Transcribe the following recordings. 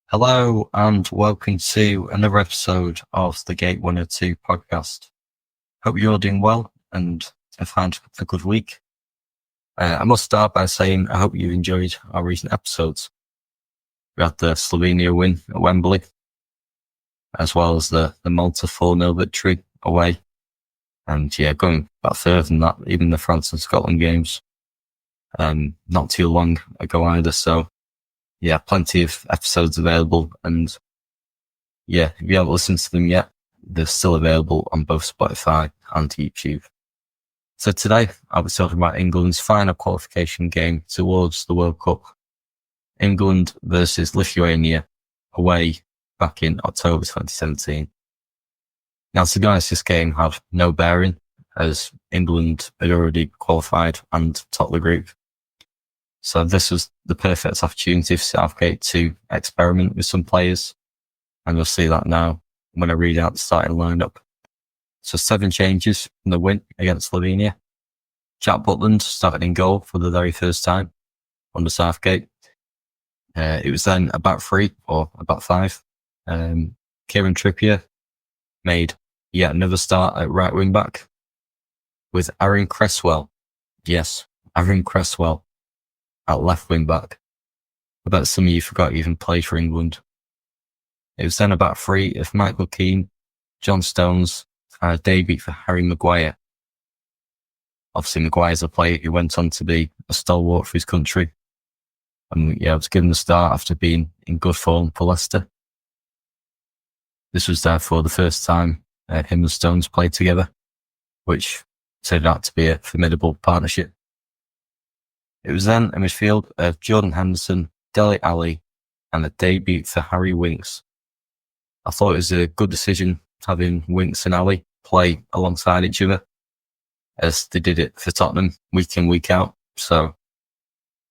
Hello and welcome to another episode of the Gate 102 podcast. Hope you're all doing well and have had a good week. I must start by saying I hope you enjoyed our recent episodes. We had the Slovenia win at Wembley, as well as the Malta 4-0 victory away. And going back further than that, even the France and Scotland games, not too long ago either. So plenty of episodes available, and if you haven't listened to them yet, they're still available on both Spotify and YouTube. So today, I'll be talking about England's final qualification game towards the World Cup. England versus Lithuania away back in October 2017. Now, to be honest, this game had no bearing as England had already qualified and topped the group. So this was the perfect opportunity for Southgate to experiment with some players. And you'll see that now when I read out the starting lineup. So 7 changes from the win against Slovenia. Jack Butland started in goal for the very first time under Southgate. It was then a back 3 or a back 5. Kieran Trippier made yet another start at right wing back with Aaron Cresswell. Yes, Aaron Cresswell at left wing back. I bet some of you forgot he even played for England. It was then a back 3 of Michael Keane, John Stones, and a debut for Harry Maguire. Obviously, Maguire's a player who went on to be a stalwart for his country. And was given the start after being in good form for Leicester. This was therefore the first time him and Stones played together, which turned out to be a formidable partnership. It was then a midfield of Jordan Henderson, Dele Alli, and a debut for Harry Winks. I thought it was a good decision having Winks and Alli play alongside each other, as they did it for Tottenham week in, week out. So,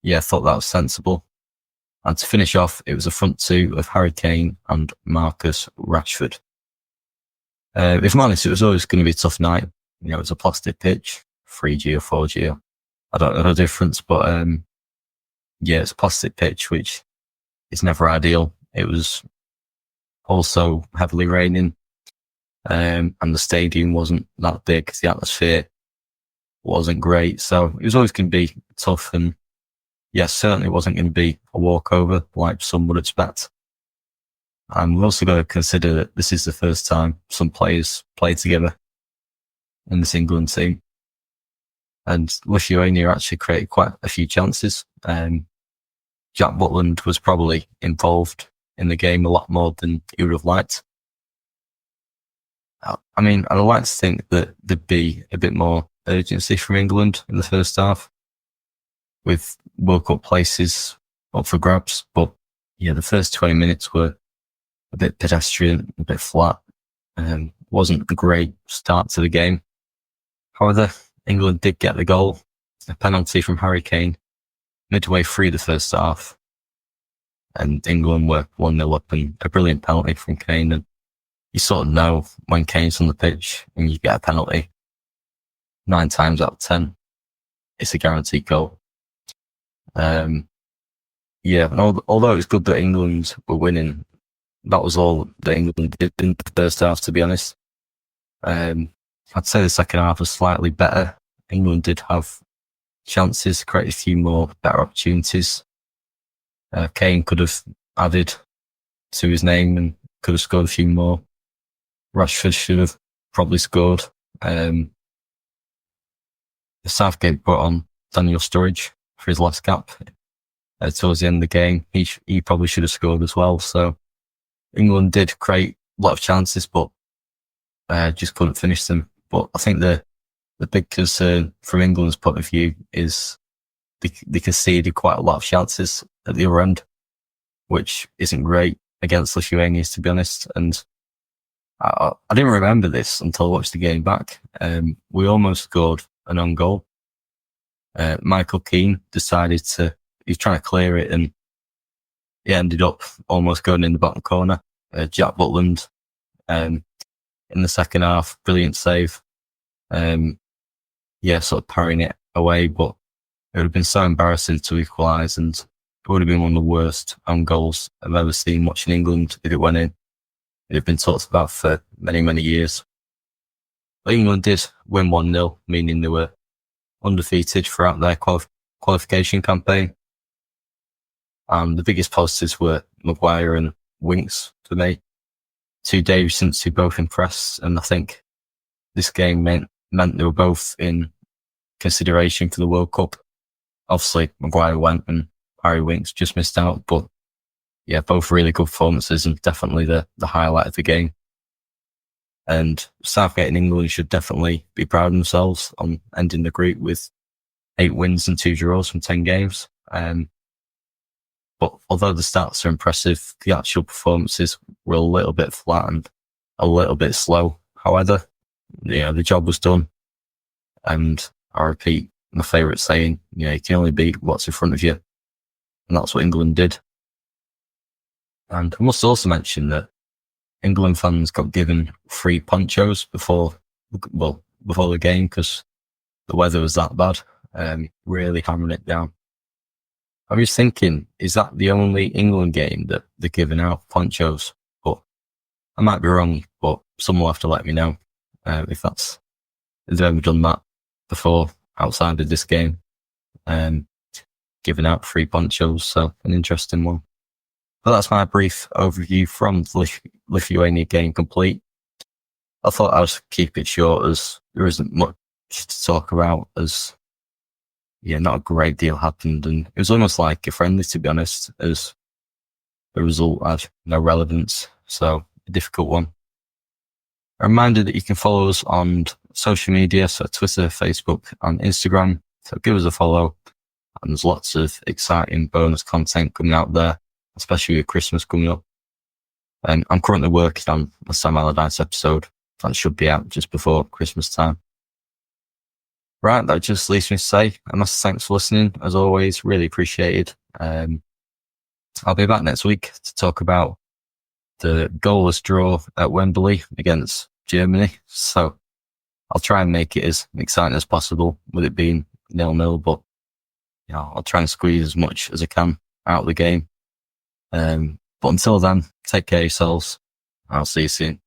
I thought that was sensible. And to finish off, it was a front 2 of Harry Kane and Marcus Rashford. If I'm honest, it was always going to be a tough night. It was a plastic pitch, 3G or 4G. I don't know the difference, but it's a plastic pitch, which is never ideal. It was also heavily raining, and the stadium wasn't that big. The atmosphere wasn't great, so it was always going to be tough. And certainly wasn't going to be a walkover like some would expect. And we've also got to consider that this is the first time some players play together in this England team. And Lithuania actually created quite a few chances. Jack Butland was probably involved in the game a lot more than he would have liked. I mean, I'd like to think that there'd be a bit more urgency from England in the first half, with World Cup places up for grabs. But the first 20 minutes were a bit pedestrian, a bit flat. Wasn't a great start to the game. However, England did get the goal, a penalty from Harry Kane, midway through the first half. And England were 1-0 up, and a brilliant penalty from Kane. And you sort of know when Kane's on the pitch and you get a penalty, 9 times out of 10, it's a guaranteed goal. And although it's good that England were winning, that was all that England did in the first half, to be honest. I'd say the second half was slightly better. England did have chances, create a few more better opportunities. Kane could have added to his name and could have scored a few more. Rashford should have probably scored. The Southgate brought on Daniel Sturridge for his last cap towards the end of the game. He probably should have scored as well. So England did create a lot of chances, but just couldn't finish them. But I think the big concern from England's point of view is they conceded quite a lot of chances at the other end, which isn't great against Lithuania, to be honest. And I didn't remember this until I watched the game back. We almost scored an own goal. Michael Keane decided he was trying to clear it, and he ended up almost going in the bottom corner. Jack Butland, in the second half, brilliant save. Sort of parrying it away, but it would have been so embarrassing to equalise, and it would have been one of the worst own goals I've ever seen watching England if it went in. It had been talked about for many, many years. But England did win 1-0, meaning they were undefeated throughout their qualification campaign. The biggest positives were Maguire and Winks for me. 2 Davidsons who both impressed, and I think this game meant they were both in consideration for the World Cup. Obviously, Maguire went and Harry Winks just missed out, but yeah, both really good performances and definitely the highlight of the game. And Southgate and England should definitely be proud of themselves on ending the group with 8 wins and 2 draws from 10 games. But although the stats are impressive, the actual performances were a little bit flat and a little bit slow. However, the job was done. And I repeat my favourite saying, you can only beat what's in front of you. And that's what England did. And I must also mention that England fans got given free ponchos before the game because the weather was that bad. Really hammering it down. I was thinking, is that the only England game that they're giving out ponchos? But I might be wrong, but someone will have to let me know if they've ever done that before outside of this game. Giving out free ponchos, so an interesting one. But that's my brief overview from the Lithuania game complete. I thought I'd keep it short as there isn't much to talk about, as not a great deal happened, and it was almost like a friendly, to be honest, as the result had no relevance, so a difficult one. A reminder that you can follow us on social media, so Twitter, Facebook and Instagram, so give us a follow, and there's lots of exciting bonus content coming out there, especially with Christmas coming up. I'm currently working on a Sam Allardyce episode that should be out just before Christmas time. Right, that just leaves me to say a massive thanks for listening. As always, really appreciated. I'll be back next week to talk about the goalless draw at Wembley against Germany. So I'll try and make it as exciting as possible with it being 0-0, but I'll try and squeeze as much as I can out of the game. But until then, take care of yourselves. I'll see you soon.